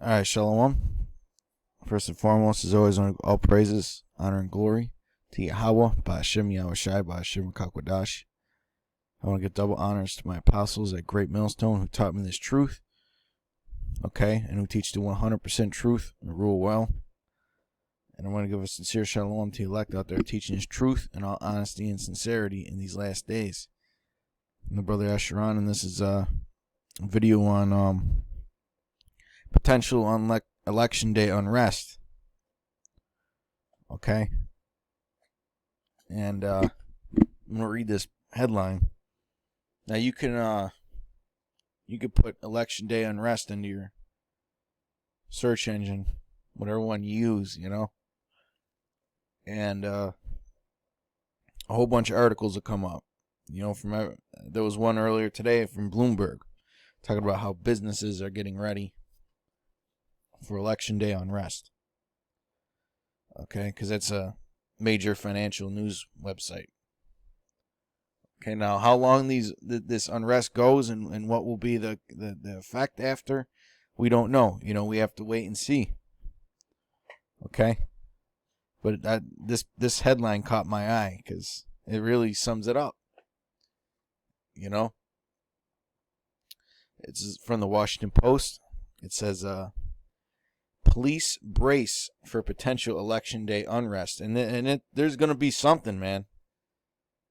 All right, Shalom. First and foremost, as always, all praises, honor, and glory to Yahweh, Ba'ashem Yahushai, Ba'ashem Kakwadash. I want to give double honors to my apostles at Great Millstone who taught me this truth, okay, and who teach the 100% truth and rule well. And I want to give a sincere shalom to the elect out there teaching this truth in all honesty and sincerity in these last days. I'm the brother Asheron, and this is a video on potential election day unrest. Okay, and I'm gonna read this headline. Now you can put election day unrest into your search engine, whatever one you use, and a whole bunch of articles will come up. There was one earlier today from Bloomberg talking about how businesses are getting ready for election day unrest. Okay, because it's a major financial news website. Okay, now how long this unrest goes and what will be the effect after, we don't know. We have to wait and see. Okay, but this headline caught my eye because it really sums it up. It's from the Washington Post. It says, police brace for potential election day unrest. And there's going to be something, man.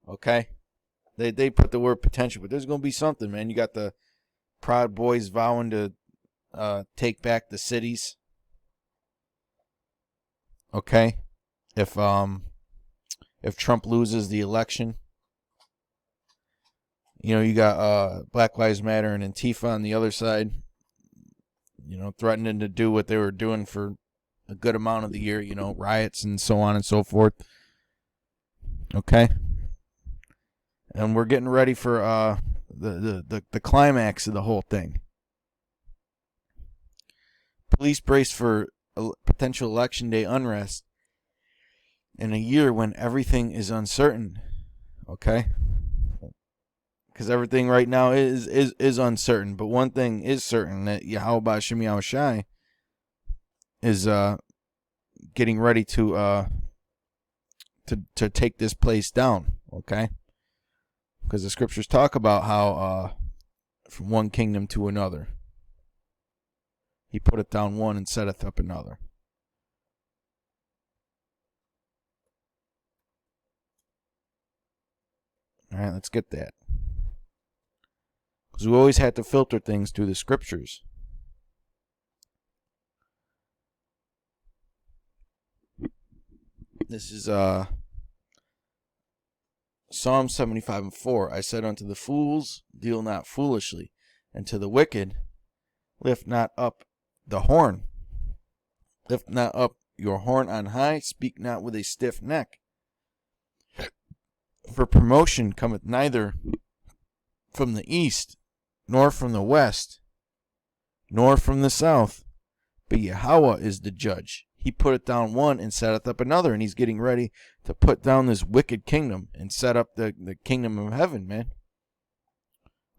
Okay? They put the word potential, but there's going to be something, man. You got the Proud Boys vowing to take back the cities. Okay? If Trump loses the election. You got Black Lives Matter and Antifa on the other side. Threatening to do what they were doing for a good amount of the year, riots and so on and so forth. Okay? And we're getting ready for the climax of the whole thing. Police brace for potential election day unrest in a year when everything is uncertain. Okay? Because everything right now is uncertain. But one thing is certain, that Yahweh Ba'ashem Yahushai is getting ready to take this place down. Okay? Because the scriptures talk about how from one kingdom to another, he putteth down one and setteth up another. All right, let's get that. Because we always had to filter things through the scriptures. This is Psalm 75:4. I said unto the fools, deal not foolishly, and to the wicked, lift not up the horn. Lift not up your horn on high, speak not with a stiff neck. For promotion cometh neither from the east, nor from the west, nor from the south, but Yahweh is the judge. He putteth down one and setteth up another, and he's getting ready to put down this wicked kingdom and set up the kingdom of heaven, man.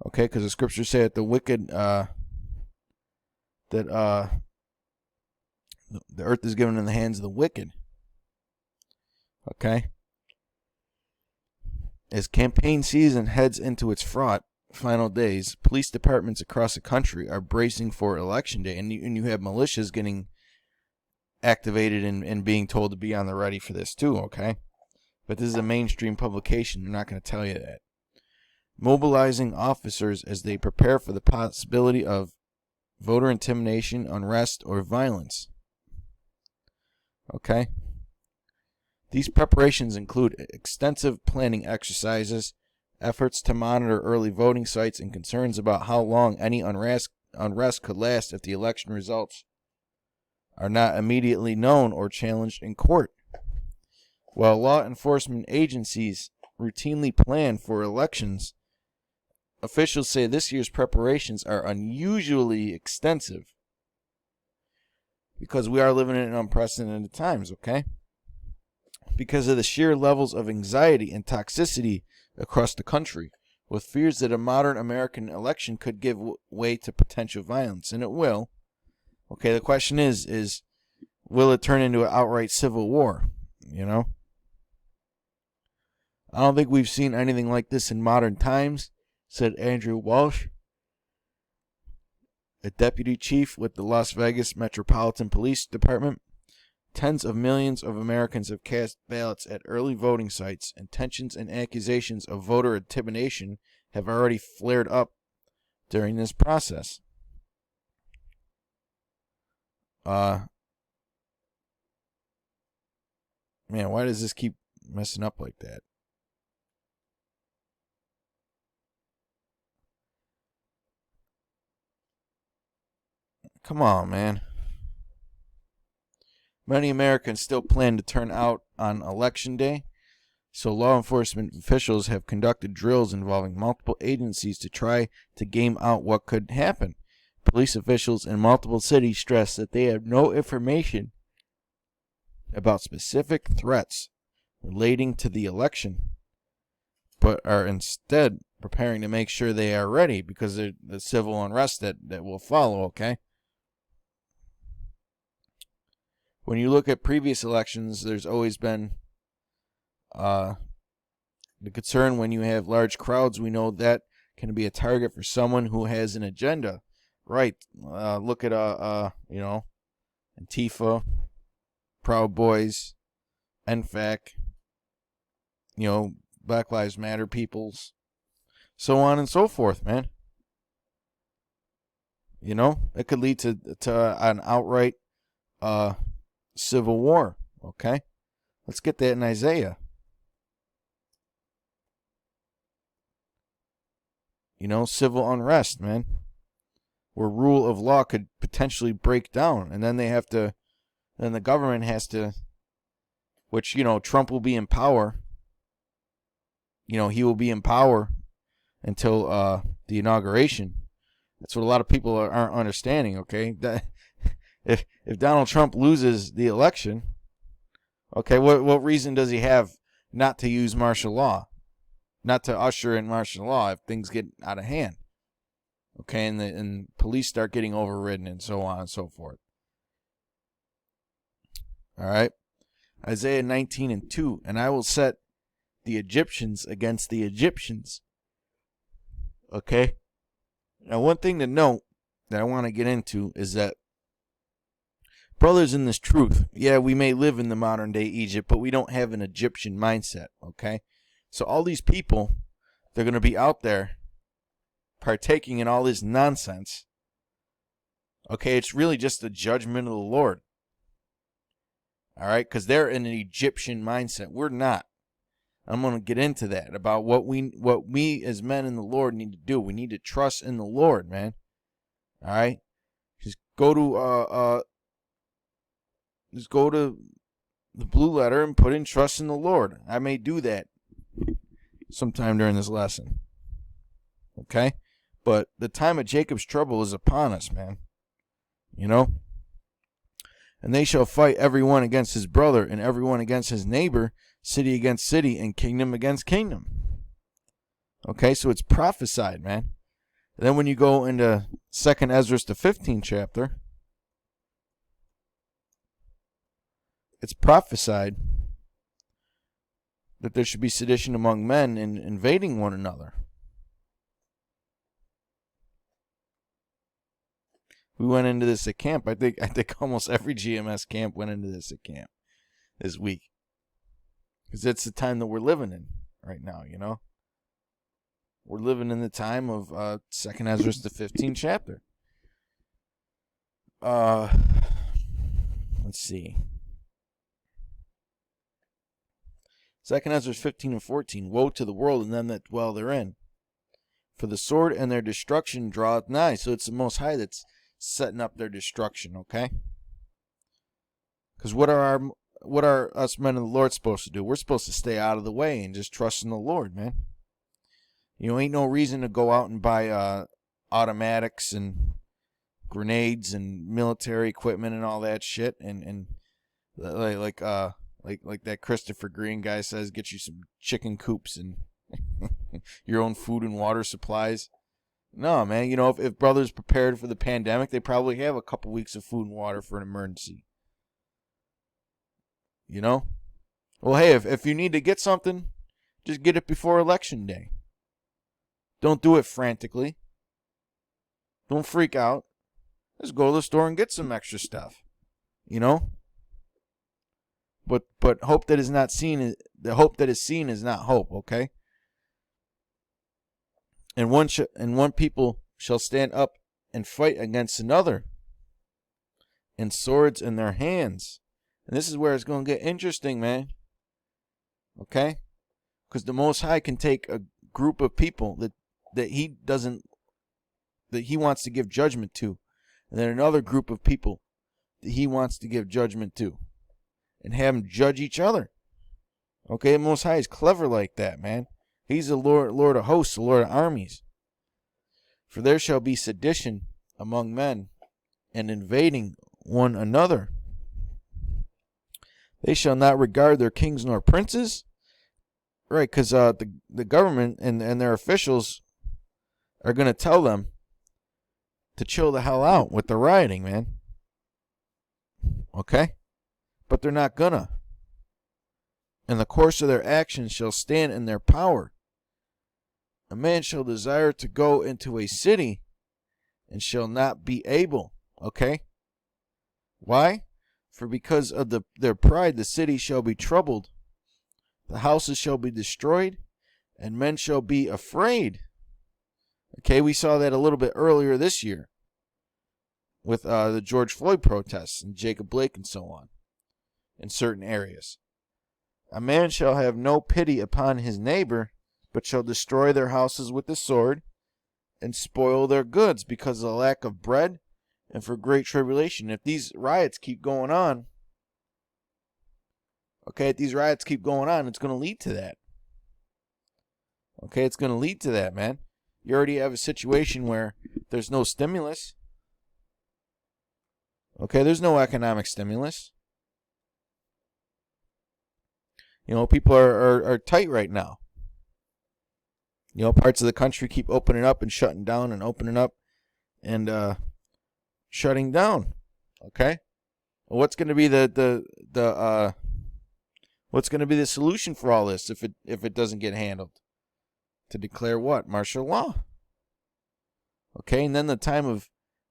Okay, because the scriptures say that the wicked, the earth is given in the hands of the wicked. Okay? As campaign season heads into its final days, police departments across the country are bracing for election day, and you have militias getting activated and being told to be on the ready for this too, okay? But this is a mainstream publication. They're not going to tell you that. Mobilizing officers as they prepare for the possibility of voter intimidation, unrest, or violence. Okay? These preparations include extensive planning exercises, efforts to monitor early voting sites, and concerns about how long any unrest could last if the election results are not immediately known or challenged in court. While law enforcement agencies routinely plan for elections, officials say this year's preparations are unusually extensive because we are living in unprecedented times, okay? Because of the sheer levels of anxiety and toxicity across the country, with fears that a modern American election could give way to potential violence, and it will. Okay, the question is will it turn into an outright civil war? You know? I don't think we've seen anything like this in modern times, said Andrew Walsh, a deputy chief with the Las Vegas Metropolitan Police Department. Tens of millions of Americans have cast ballots at early voting sites, and tensions and accusations of voter intimidation have already flared up during this process. Man, why does this keep messing up like that? Come on, man. Many Americans still plan to turn out on Election Day, so law enforcement officials have conducted drills involving multiple agencies to try to game out what could happen. Police officials in multiple cities stress that they have no information about specific threats relating to the election, but are instead preparing to make sure they are ready because of the civil unrest that will follow, okay? When you look at previous elections, there's always been the concern when you have large crowds. We know that can be a target for someone who has an agenda. Right. Look at, Antifa, Proud Boys, NFAC, Black Lives Matter peoples, so on and so forth, man. It could lead to an outright civil war, okay? Let's get that in Isaiah. Civil unrest, man, where rule of law could potentially break down, and then then the government has to, which, Trump will be in power. He will be in power until the inauguration. That's what a lot of people aren't understanding, okay? That if Donald Trump loses the election, okay, what reason does he have not to use martial law? Not to usher in martial law if things get out of hand. Okay, and police start getting overridden and so on and so forth. All right. Isaiah 19:2, and I will set the Egyptians against the Egyptians. Okay. Now, one thing to note that I want to get into is that, brothers, in this truth, yeah, we may live in the modern day Egypt, but we don't have an Egyptian mindset, okay? So all these people, they're going to be out there partaking in all this nonsense. Okay, it's really just the judgment of the Lord. All right, because they're in an Egyptian mindset. We're not. I'm going to get into that about what we as men in the Lord need to do. We need to trust in the Lord, man. All right, just go to the blue letter and put in trust in the Lord. I may do that sometime during this lesson. Okay? But the time of Jacob's trouble is upon us, man. And they shall fight everyone against his brother, and everyone against his neighbor, city against city, and kingdom against kingdom. Okay, so it's prophesied, man. And then when you go into 2nd Ezra, the 15th chapter, it's prophesied that there should be sedition among men and invading one another. We went into this at camp. I think almost every GMS camp went into this at camp this week. Because it's the time that we're living in right now, We're living in the time of 2nd Ezra, the 15th chapter. Let's see. 2nd Ezra 15 and 14. Woe to the world and them that dwell therein. For the sword and their destruction draweth nigh. So it's the Most High that's setting up their destruction, okay? Because what are us men of the Lord supposed to do? We're supposed to stay out of the way and just trust in the Lord, man. Ain't no reason to go out and buy automatics and grenades and military equipment and all that shit, and like that Christopher Green guy says, get you some chicken coops and your own food and water supplies. No, man. If brothers prepared for the pandemic, they probably have a couple weeks of food and water for an emergency. Well, hey, if you need to get something, just get it before Election Day. Don't do it frantically. Don't freak out. Just go to the store and get some extra stuff. But hope that is not seen. The hope that is seen is not hope. Okay. And one people shall stand up and fight against another, and swords in their hands. And this is where it's going to get interesting, man. Okay? Because the Most High can take a group of people that he wants to give judgment to, and then another group of people that he wants to give judgment to, and have them judge each other. Okay? The Most High is clever like that, man. He's the Lord of hosts, the Lord of armies. For there shall be sedition among men, and invading one another. They shall not regard their kings nor princes. Right, because the government and their officials are going to tell them to chill the hell out with the rioting, man. Okay? But they're not gonna. And the course of their actions shall stand in their power. A man shall desire to go into a city and shall not be able. Okay? Why? For because of their pride the city shall be troubled, the houses shall be destroyed, and men shall be afraid. Okay, we saw that a little bit earlier this year with the George Floyd protests and Jacob Blake and so on in certain areas. A man shall have no pity upon his neighbor, but shall destroy their houses with the sword and spoil their goods because of the lack of bread and for great tribulation. If these riots keep going on, it's going to lead to that. Okay, it's going to lead to that, man. You already have a situation where there's no stimulus. Okay, there's no economic stimulus. People are tight right now. Parts of the country keep opening up and shutting down and opening up and shutting down. Okay? Well, what's going to be what's going to be the solution for all this if it doesn't get handled? To declare what? Martial law. Okay, and then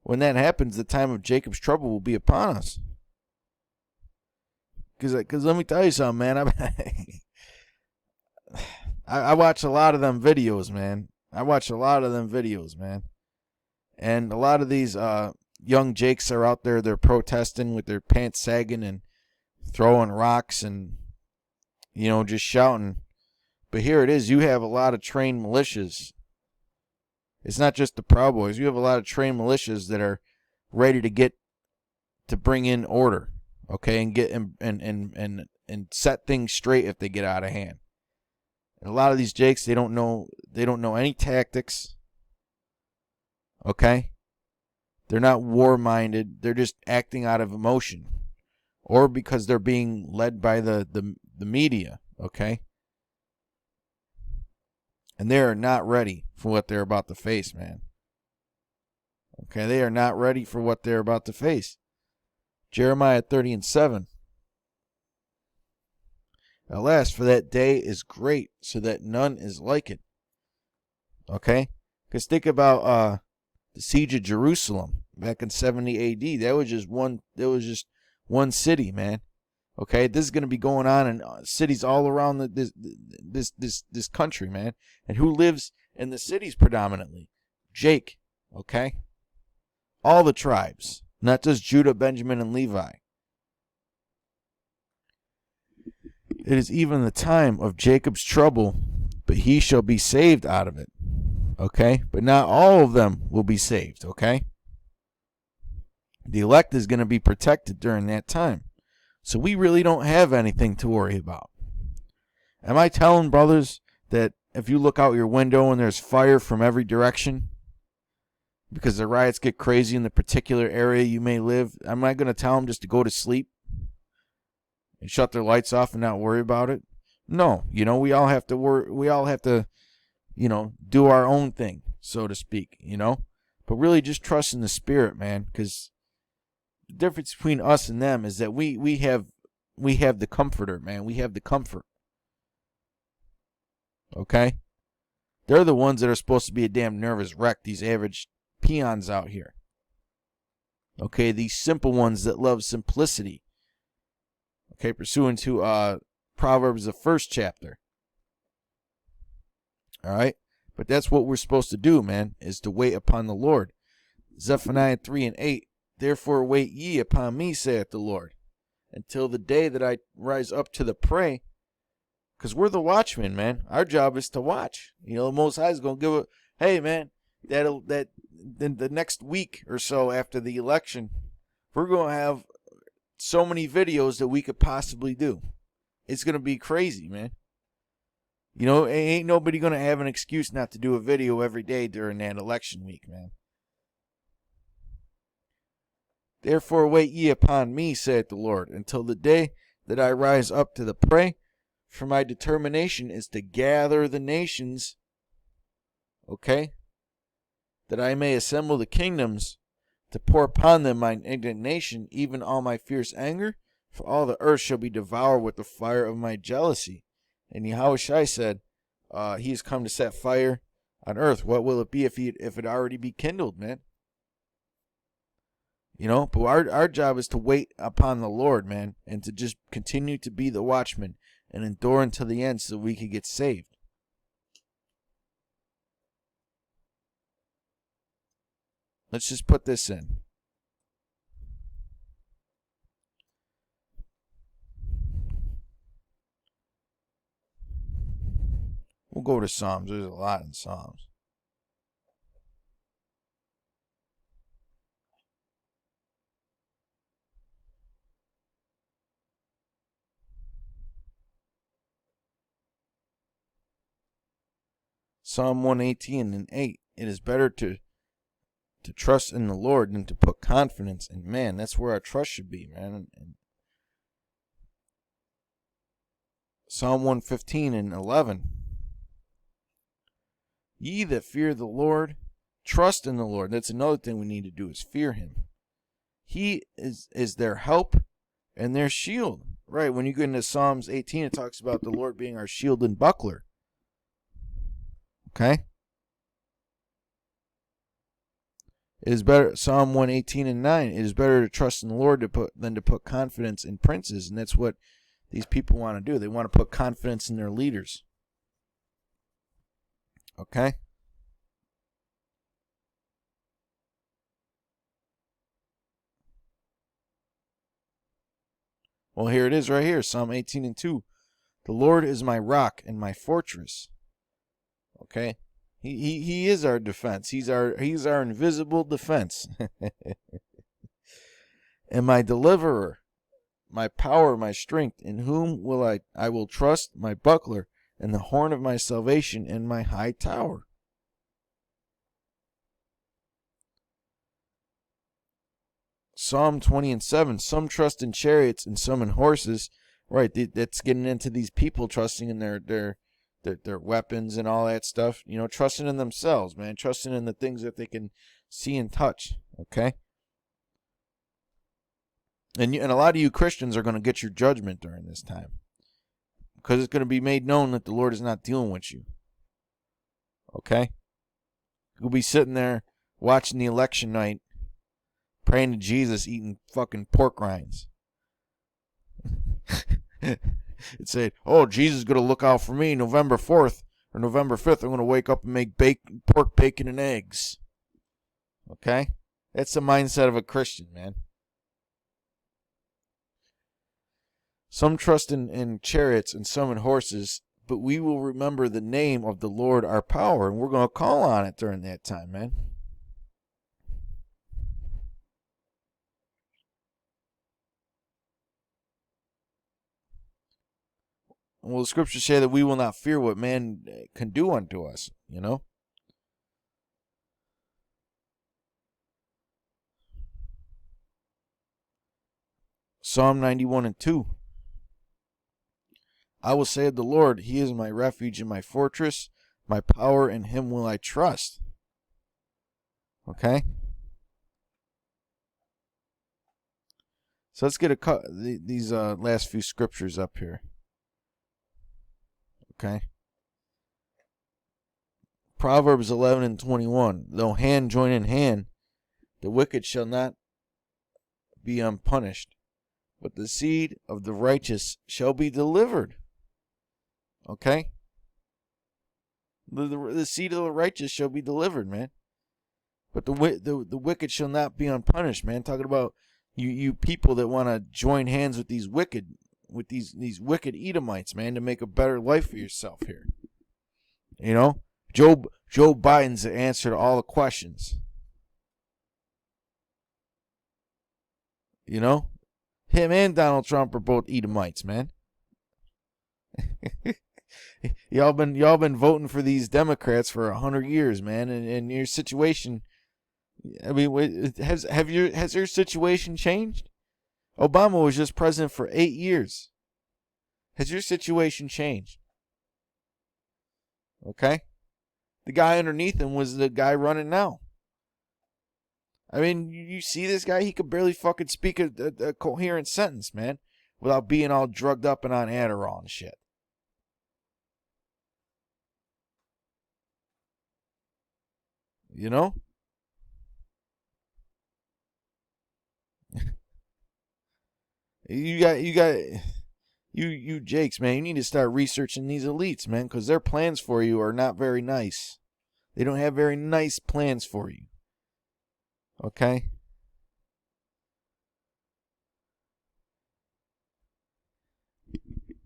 when that happens, the time of Jacob's trouble will be upon us. Because let me tell you something, man. I watch a lot of them videos, man. And a lot of these young Jakes are out there. They're protesting with their pants sagging and throwing rocks and, just shouting. But here it is. You have a lot of trained militias. It's not just the Proud Boys. You have a lot of trained militias that are ready to bring in order. Okay, and get and set things straight if they get out of hand. And a lot of these Jakes, they don't know any tactics. Okay? They're not war-minded. They're just acting out of emotion. Or because they're being led by the media. Okay? And they are not ready for what they're about to face, man. Okay? They are not ready for what they're about to face. Jeremiah 30:7. Alas, for that day is great, so that none is like it. Okay? Because think about the siege of Jerusalem back in 70 A.D. That was just one city, man. Okay? This is going to be going on in cities all around this country, man. And who lives in the cities predominantly? Jake. Okay? All the tribes. Not just Judah, Benjamin, and Levi. It is even the time of Jacob's trouble, but he shall be saved out of it. Okay? But not all of them will be saved. Okay? The elect is going to be protected during that time. So we really don't have anything to worry about. Am I telling brothers that if you look out your window and there's fire from every direction, because the riots get crazy in the particular area you may live, am I going to tell them just to go to sleep and shut their lights off and not worry about it? No. We all have to work. We all have to, do our own thing. so to speak, But really just trust in the Spirit, man, because the difference between us and them is that we have the Comforter, man. We have the comfort. Okay? They're the ones that are supposed to be a damn nervous wreck, these average peons out here. Okay, these simple ones that love simplicity. Okay, pursuant to Proverbs, the 1st chapter. All right? But that's what we're supposed to do, man, is to wait upon the Lord. Zephaniah 3:8. Therefore wait ye upon me, saith the Lord, until the day that I rise up to the prey. Because we're the watchmen, man. Our job is to watch. The Most High is going to give a, hey, man, the next week or so after the election, we're going to have so many videos that we could possibly do. It's going to be crazy, man. Ain't nobody going to have an excuse not to do a video every day during that election week, man. Therefore wait ye upon me, saith the Lord, until the day that I rise up to the prey. For my determination is to gather the nations, okay, that I may assemble the kingdoms, to pour upon them mine indignation, even all my fierce anger, for all the earth shall be devoured with the fire of my jealousy. And Yahushua said, he has come to set fire on earth. What will it be if it already be kindled, man? But our job is to wait upon the Lord, man, and to just continue to be the watchman and endure until the end so we can get saved. Let's just put this in. We'll go to Psalms. There's a lot in Psalms. Psalm 118:8. It is better to trust in the Lord than to put confidence in man. That's where our trust should be, man. And Psalm 115:11. Ye that fear the Lord, trust in the Lord. That's another thing we need to do is fear him. He is their help and their shield. Right, when you get into Psalms 18, it talks about the Lord being our shield and buckler. Okay? It is better, Psalm 118:9, it is better to trust in the Lord than to put confidence in princes. And that's what these people want to do. They want to put confidence in their leaders. Okay? Well, here it is right here, Psalm 18:2. The Lord is my rock and my fortress. Okay? He is our defense. He's our invisible defense. And my deliverer, my power, my strength, in whom I will trust, my buckler, and the horn of my salvation, and my high tower. Psalm 20:7. Some trust in chariots and some in horses. Right, that's getting into these people trusting in their weapons and all that stuff. Trusting in themselves, man. Trusting in the things that they can see and touch. Okay? And a lot of you Christians are going to get your judgment during this time. Because it's going to be made known that the Lord is not dealing with you. Okay? You'll be sitting there watching the election night, praying to Jesus, eating fucking pork rinds. It said, oh, Jesus is going to look out for me November 4th or November 5th. I'm going to wake up and make pork bacon and eggs. Okay? That's the mindset of a Christian, man. Some trust in chariots and some in horses, but we will remember the name of the Lord our power, and we're going to call on it during that time, man. Well, the scriptures say that we will not fear what man can do unto us, Psalm 91:2. I will say of the Lord, he is my refuge and my fortress, my power, in him will I trust. Okay? So let's get these last few scriptures up here. Okay? Proverbs 11 and 21. Though hand join in hand, the wicked shall not be unpunished, but the seed of the righteous shall be delivered. Okay? The seed of the righteous shall be delivered, man. But the wicked shall not be unpunished, man. Talking about you people that want to join hands with these wicked Edomites, man, to make a better life for yourself here. You know, Joe Biden's the answer to all the questions. You know, him and Donald Trump are both Edomites, man. y'all been voting for these Democrats for 100 years, man, and your situation. I mean, has your situation changed? Obama was just president for 8 years. Has your situation changed? Okay, the guy underneath him was the guy running now. I mean, you see this guy? He could barely fucking speak a coherent sentence, man, without being all drugged up and on Adderall and shit. You know? You Jakes, man, you need to start researching these elites, man, because their plans for you are not very nice. They don't have very nice plans for you. Okay?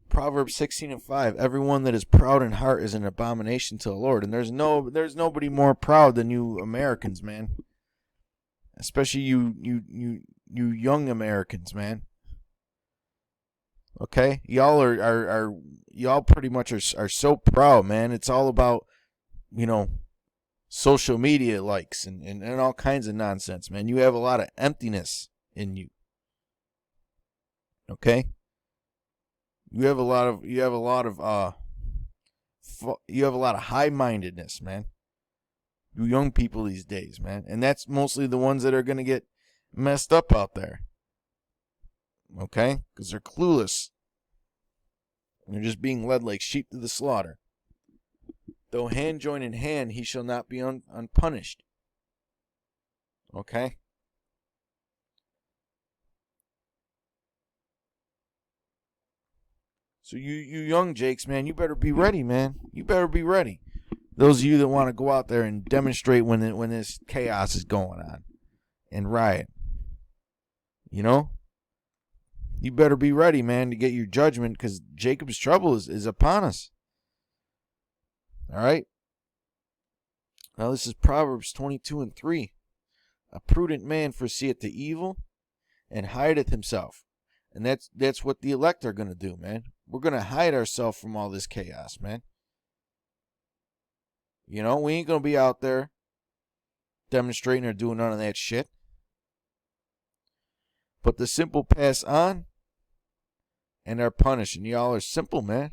Proverbs 16 and 5. Everyone that is proud in heart is an abomination to the Lord. And there's nobody more proud than you Americans, man. Especially you young Americans, man. Okay? Y'all are y'all pretty much are so proud, man. It's all about, you know, social media likes and all kinds of nonsense, man. You have a lot of emptiness in you. Okay? You have a lot of high-mindedness, man. You young people these days, man. And that's mostly the ones that are going to get messed up out there. Okay? Because they're clueless. And they're just being led like sheep to the slaughter. Though hand join in hand, he shall not be unpunished. Okay? So you young Jakes, man, you better be ready, man. You better be ready. Those of you that want to go out there and demonstrate when this chaos is going on and riot. You know? You better be ready, man, to get your judgment, because Jacob's trouble is upon us. All right? Now this is Proverbs 22 and 3. A prudent man foreseeth the evil and hideth himself. And that's what the elect are going to do, man. We're going to hide ourselves from all this chaos, man. You know, we ain't going to be out there demonstrating or doing none of that shit. But the simple pass on and are punished. And y'all are simple, man.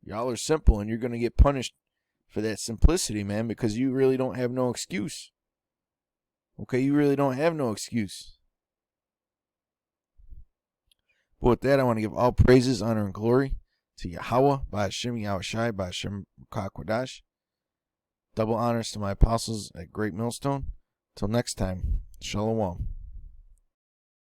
Y'all are simple, and you're going to get punished for that simplicity, man, because you really don't have no excuse. Okay, you really don't have no excuse. But with that, I want to give all praises, honor, and glory to Yahweh, by Hashem Yahushai, by Hashem Kodash. Double honors to my apostles at Great Millstone. Till next time, Shalom.